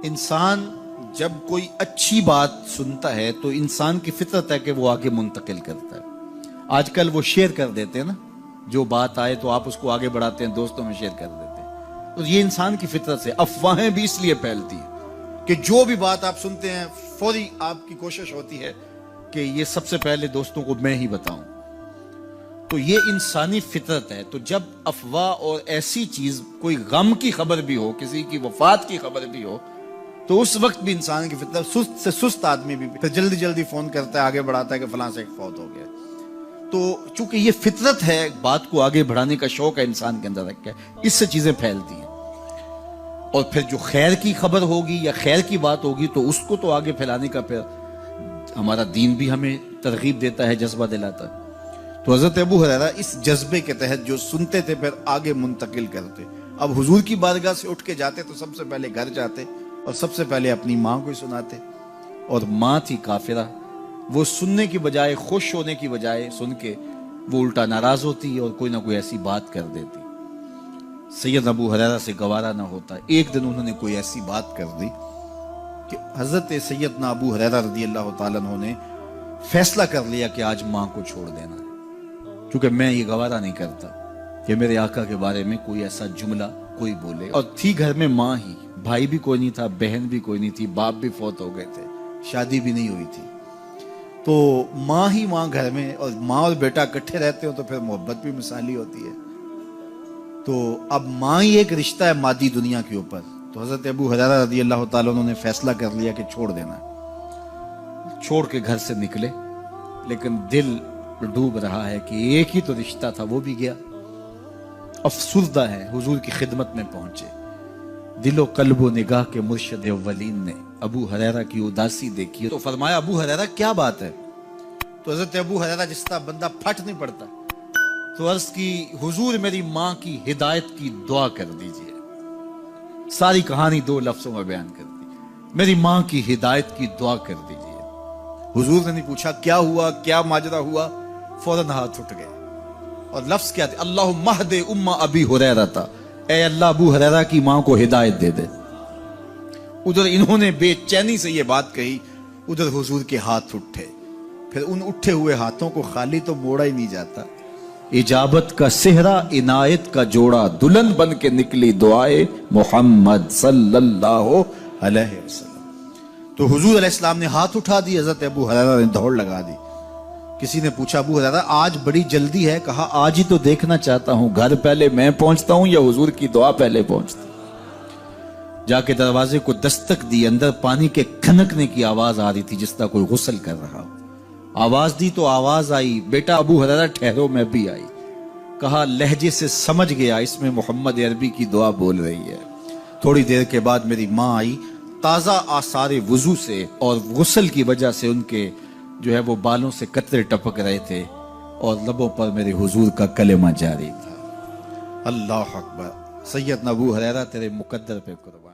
انسان جب کوئی اچھی بات سنتا ہے تو انسان کی فطرت ہے کہ وہ آگے منتقل کرتا ہے۔ آج کل وہ شیئر کر دیتے ہیں نا، جو بات آئے تو آپ اس کو آگے بڑھاتے ہیں، دوستوں میں شیئر کر دیتے ہیں۔ تو یہ انسان کی فطرت سے افواہیں بھی اس لیے پھیلتی ہیں کہ جو بھی بات آپ سنتے ہیں فوری آپ کی کوشش ہوتی ہے کہ یہ سب سے پہلے دوستوں کو میں ہی بتاؤں۔ تو یہ انسانی فطرت ہے۔ تو جب افواہ اور ایسی چیز، کوئی غم کی خبر بھی ہو، کسی کی وفات کی خبر بھی ہو، تو اس وقت بھی انسان کی فطرت، سست سے سست آدمی بھی پھر جلدی جلدی فون کرتا ہے، آگے بڑھاتا ہے کہ فلاں سے ایک فوت ہو گیا۔ تو چونکہ یہ فطرت ہے، بات کو آگے بڑھانے کا شوق ہے انسان کے اندر رکھا ہے، اس سے چیزیں پھیلتی ہیں۔ اور پھر جو خیر کی خبر ہوگی یا خیر کی بات ہوگی تو اس کو تو آگے پھیلانے کا پھر ہمارا دین بھی ہمیں ترغیب دیتا ہے، جذبہ دلاتا ہے۔ تو حضرت ابو ہریرہ اس جذبے کے تحت جو سنتے تھے پھر آگے منتقل کرتے۔ اب حضور کی بارگاہ سے اٹھ کے جاتے تو سب سے پہلے گھر جاتے اور سب سے پہلے اپنی ماں کو سناتے، اور ماں تھی کافرہ، وہ سننے کی بجائے، خوش ہونے کی بجائے سن کے وہ الٹا ناراض ہوتی اور کوئی نہ کوئی ایسی بات کر دیتی۔ سید ابو ہریرہ سے گوارا نہ ہوتا، ایک دن انہوں نے کوئی ایسی بات کر دی کہ حضرت سیدنا ابو ہریرہ رضی اللہ تعالیٰ عنہ نے فیصلہ کر لیا کہ آج ماں کو چھوڑ دینا ہے، کیونکہ میں یہ گوارا نہیں کرتا کہ میرے آقا کے بارے میں کوئی ایسا جملہ کوئی بولے۔ اور تھی گھر میں ماں ہی، بھائی بھی کوئی نہیں تھا، بہن بھی کوئی نہیں تھی، باپ بھی فوت ہو گئے تھے، شادی بھی نہیں ہوئی تھی، تو ماں ہی ماں گھر میں، اور ماں اور بیٹا اکٹھے رہتے ہو تو پھر محبت بھی مثالی ہوتی ہے۔ تو اب ماں ہی ایک رشتہ ہے مادی دنیا کے اوپر۔ تو حضرت ابو ہریرہ رضی اللہ تعالیٰ عنہ نے فیصلہ کر لیا کہ چھوڑ دینا ہے۔ چھوڑ کے گھر سے نکلے، لیکن دل ڈوب رہا ہے کہ ایک ہی تو رشتہ تھا، وہ بھی گیا۔ افسردہ ہے، حضور کی خدمت میں پہنچے، دل و قلب و نگاہ کے مرشد اولین نے ابو ہریرہ کی اداسی دیکھی تو فرمایا ابو ہریرہ کیا بات ہے؟ تو حضرت ابو ہریرہ جس طرح بندہ پھٹ نہیں پڑتا، تو عرض کی حضور میری ماں کی ہدایت کی دعا کر دیجئے۔ ساری کہانی 2 لفظوں میں بیان کر دی، میری ماں کی ہدایت کی دعا کر دیجئے۔ حضور نے نہیں پوچھا کیا ہوا، کیا ماجرا ہوا، فوراً ہاتھ اٹھ گئے، اور لفظ کیا تھے؟ اللہم اہد ام ابی ہریرہ تھا، اے اللہ ابو ہریرہ کی ماں کو ہدایت دے دے۔ ادھر انہوں نے بے چینی سے یہ بات کہی، ادھر حضور کے ہاتھ اٹھے، پھر ان اٹھے ہوئے ہاتھوں کو خالی تو موڑا ہی نہیں جاتا۔ اجابت کا صحرا، عنایت کا جوڑا، دلہن بن کے نکلی دعائے محمد صلی اللہ علیہ وسلم۔ تو حضور علیہ السلام نے ہاتھ اٹھا دی، حضرت ابو ہریرہ نے دوڑ لگا دی۔ کسی نے پوچھا ابو ہریرہ آج بڑی جلدی ہے؟ کہا آج ہی تو دیکھنا چاہتا ہوں، گھر پہلے میں پہنچتا ہوں یا حضور کی دعا پہلے پہنچتی؟ جا کے دروازے کو دستک دی، اندر پانی کے کھنکنے کی آواز آ رہی تھی جس طرح کوئی غسل کر رہا ہو۔ آواز دی تو آواز آئی، بیٹا ابو ہریرہ ٹھہرو، میں بھی آئی۔ کہا لہجے سے سمجھ گیا اس میں محمد عربی کی دعا بول رہی ہے۔ تھوڑی دیر کے بعد میری ماں آئی، تازہ آثار وضو سے اور غسل کی وجہ سے ان کے جو ہے وہ بالوں سے قطرے ٹپک رہے تھے، اور لبوں پر میرے حضور کا کلمہ جاری تھا۔ اللہ اکبر۔ سیدنا ابو ہریرہ تیرے مقدر پہ قربان۔